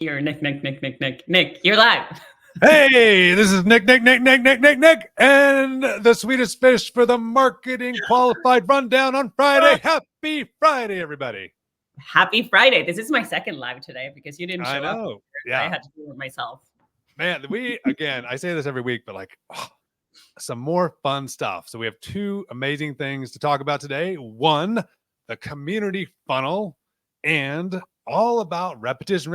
You're Nick. You're live. Hey, this is Nick, and the sweetest fish for the marketing qualified rundown on Friday. Happy Friday, everybody. Happy Friday. This is my second live today because you didn't show up. I know. Yeah. I had to do it myself. Man, I say this every week, but some more fun stuff. So we have two amazing things to talk about today. One, the community funnel, and all about repetition.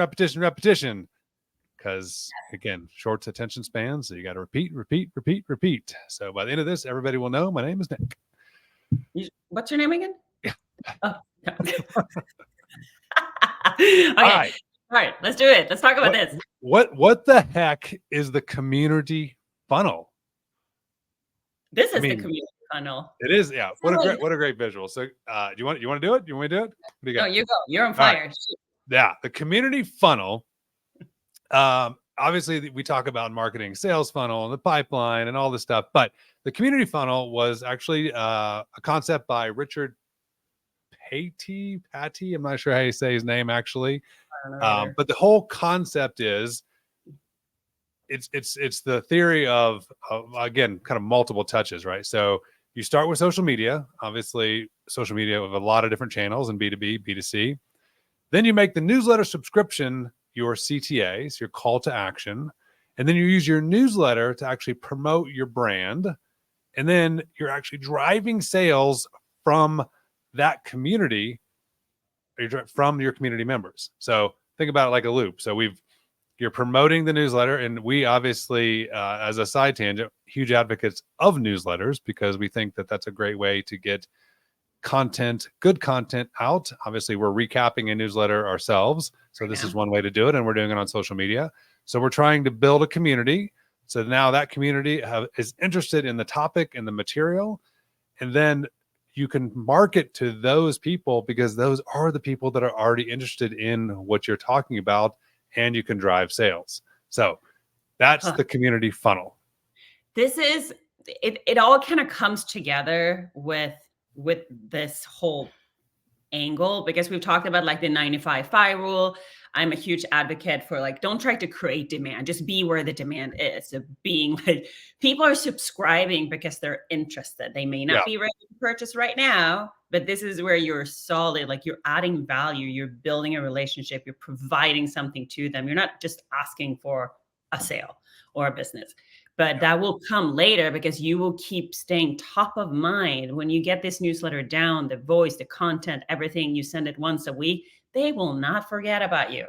Because again, short attention span, so you got to repeat. So by the end of this, everybody will know my name is Nick. What's your name again? Yeah. Oh, okay. All right, let's do it. Let's talk about this. What the heck is the community funnel? This is the community funnel. It is, yeah. What a great visual. So, do you want to do it? You want me to do it? What do you got? No, you go. You're on fire. Right. Yeah, the community funnel. Obviously we talk about marketing, sales funnel and the pipeline and all this stuff, but the community funnel was actually a concept by Richard Patty. I'm not sure how you say his name actually. But the whole concept is it's the theory of again, kind of multiple touches, right? So you start with social media, obviously social media with a lot of different channels in B2B, B2C. Then you make the newsletter subscription your CTAs, your call to action, and then you use your newsletter to actually promote your brand. And then you're actually driving sales from that community, from your community members. So think about it like a loop. So you're promoting the newsletter, and we obviously, as a side tangent, huge advocates of newsletters because we think that that's a great way to get good content out. Obviously, we're recapping a newsletter ourselves. So this is one way to do it, and we're doing it on social media. So we're trying to build a community. So now that community is interested in the topic and the material, and then you can market to those people because those are the people that are already interested in what you're talking about, and you can drive sales. So that's the community funnel. This is it all kind of comes together with this whole angle because we've talked about like the 95-5 rule. I'm a huge advocate for like, don't try to create demand, just be where the demand is. So being like, people are subscribing because they're interested. They may not be ready to purchase right now, but this is where you're solid, like you're adding value, you're building a relationship, you're providing something to them. You're not just asking for a sale or a business. But that will come later because you will keep staying top of mind. When you get this newsletter down, the voice, the content, everything, you send it once a week, they will not forget about you.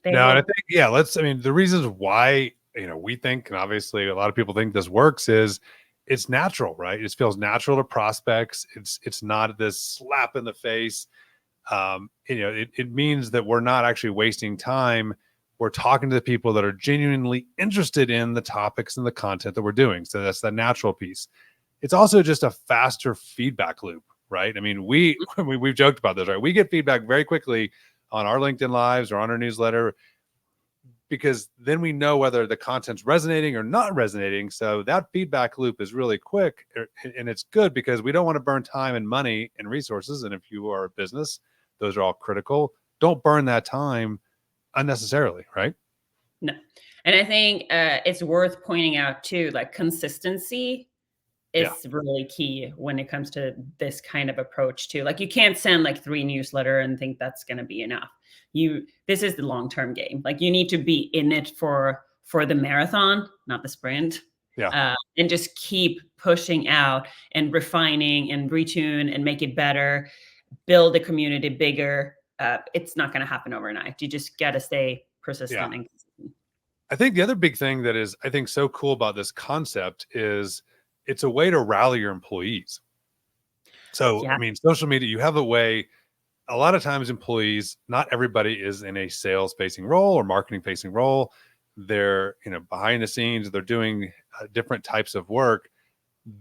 And I think, the reasons why, we think, and obviously a lot of people think this works is it's natural, right? It feels natural to prospects. It's not this slap in the face. It means that we're not actually wasting time. We're talking to the people that are genuinely interested in the topics and the content that we're doing. So that's the natural piece. It's also just a faster feedback loop, right? I mean, we've joked about this, right? We get feedback very quickly on our LinkedIn lives or on our newsletter because then we know whether the content's resonating or not resonating. So that feedback loop is really quick, and it's good because we don't want to burn time and money and resources. And if you are a business, those are all critical. Don't burn that time unnecessarily, right? No. And I think it's worth pointing out too, like consistency is really key when it comes to this kind of approach too. Like you can't send like 3 newsletters and think that's going to be enough. This is the long-term game. Like you need to be in it for the marathon, not the sprint. And just keep pushing out and refining and retune and make it better, build the community bigger. It's not going to happen overnight. You just got to stay persistent and consistent. I think the other big thing that is, I think, so cool about this concept is it's a way to rally your employees. So, social media, you have a way, a lot of times employees, not everybody is in a sales facing role or marketing facing role. They're, behind the scenes, they're doing different types of work.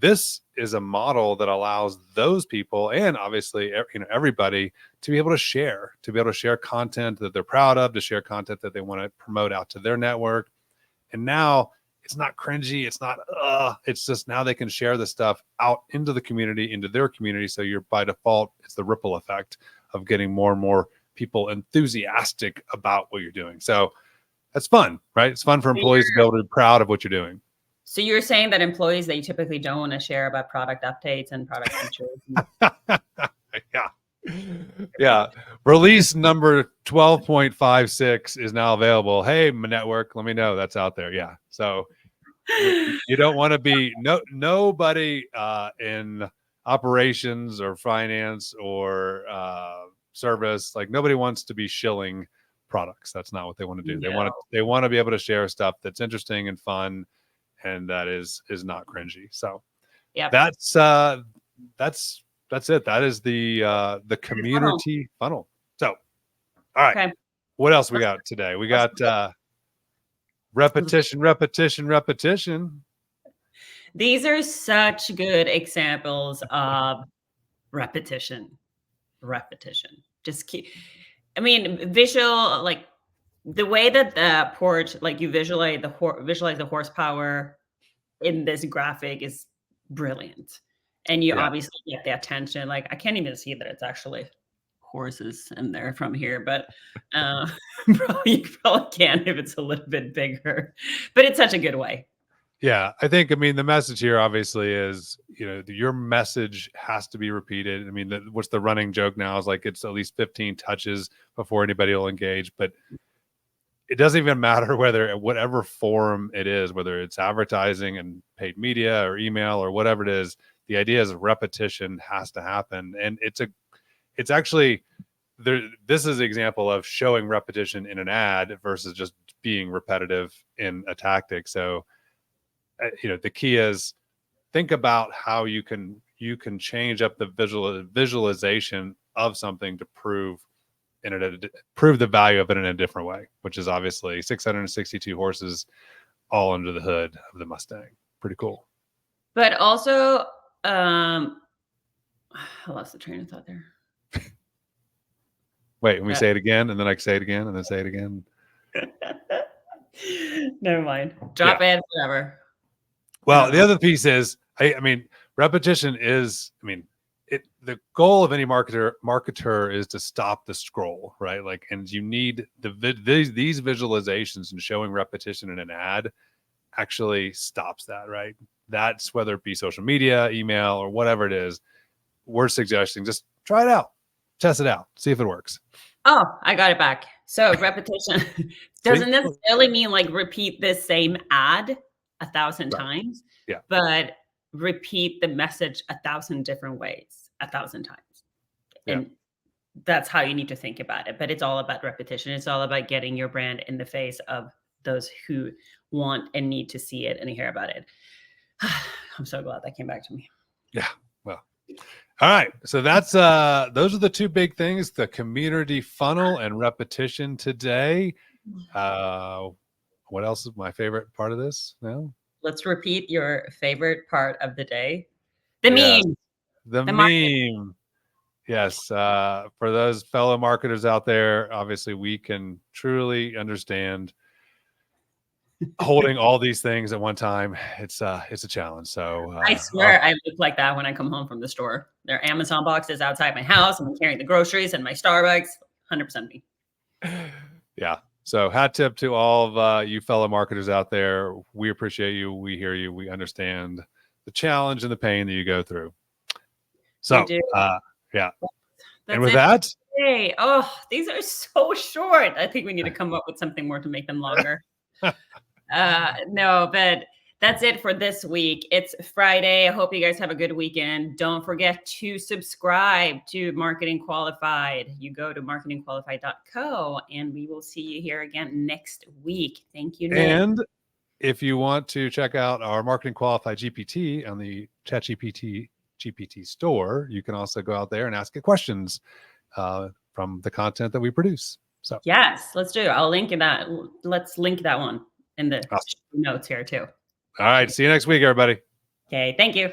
This is a model that allows those people and obviously everybody to be able to share content that they're proud of, to share content that they want to promote out to their network. And now it's not cringy. It's not, it's just now they can share the stuff out into the community, into their community. So you're by default, it's the ripple effect of getting more and more people enthusiastic about what you're doing. So that's fun, right? It's fun for employees to be able to be proud of what you're doing. So you're saying that employees, they typically don't want to share about product updates and product features. Yeah. Release number 12.56 is now available. Hey, my network, let me know that's out there. Yeah. So you don't want to be nobody in operations or finance or service, like nobody wants to be shilling products. That's not what they want to do. No. They want to be able to share stuff that's interesting and fun, and that is not cringy. So yeah, that's it. That is the community funnel. So all right, okay. What else we got today? We got repetition. These are such good examples of repetition. Just keep, I mean, visual, like the way that the porch, like you visualize the horsepower in this graphic is brilliant. And you obviously get the attention. Like I can't even see that it's actually horses in there from here, but you probably can if it's a little bit bigger. But it's such a good way. Yeah, I mean, the message here obviously is, your message has to be repeated. I mean, what's the running joke now is like it's at least 15 touches before anybody will engage. But it doesn't even matter whatever form it is, whether it's advertising and paid media or email or whatever it is. The idea is repetition has to happen, and it's actually there. This is an example of showing repetition in an ad versus just being repetitive in a tactic. So the key is think about how you can change up the visualization of something to prove the value of it in a different way, which is obviously 662 horses all under the hood of the Mustang. Pretty cool. But also, I lost the train of thought there. Wait, let me say it again, and then I can say it again, and then say it again. Never mind. Drop it, whatever. Well, the other piece is, I mean, repetition is, the goal of any marketer is to stop the scroll, right? Like, and you need these visualizations, and showing repetition in an ad actually stops that, right? That's whether it be social media, email, or whatever it is. We're suggesting just try it out, test it out, see if it works. Oh, I got it back. So repetition doesn't necessarily mean like repeat the same ad 1,000 times, but repeat the message 1,000 different ways 1,000 times. And that's how you need to think about it. But it's all about repetition. It's all about getting your brand in the face of those who want and need to see it and hear about it. I'm so glad that came back to me. Yeah. Well, all right. So that's those are the two big things, the community funnel and repetition today. What else is my favorite part of this now? Let's repeat your favorite part of the day. The meme. The meme. Yes. For those fellow marketers out there, obviously we can truly understand holding all these things at one time. It's a challenge. So I swear I look like that when I come home from the store. There are Amazon boxes outside my house, and I'm carrying the groceries and my Starbucks. 100% me. Yeah. So hat tip to all of you fellow marketers out there. We appreciate you. We hear you. We understand the challenge and the pain that you go through. So, yeah. And with that, hey, these are so short. I think we need to come up with something more to make them longer. No, but that's it for this week. It's Friday. I hope you guys have a good weekend. Don't forget to subscribe to Marketing Qualified. You go to marketingqualified.co, and we will see you here again next week. Thank you, Nick. And if you want to check out our Marketing Qualified GPT on the ChatGPT GPT store, you can also go out there and ask it questions from the content that we produce. So yes, let's do it. I'll link in that. Let's link that one in the notes here too. All right. See you next week, everybody. Okay. Thank you.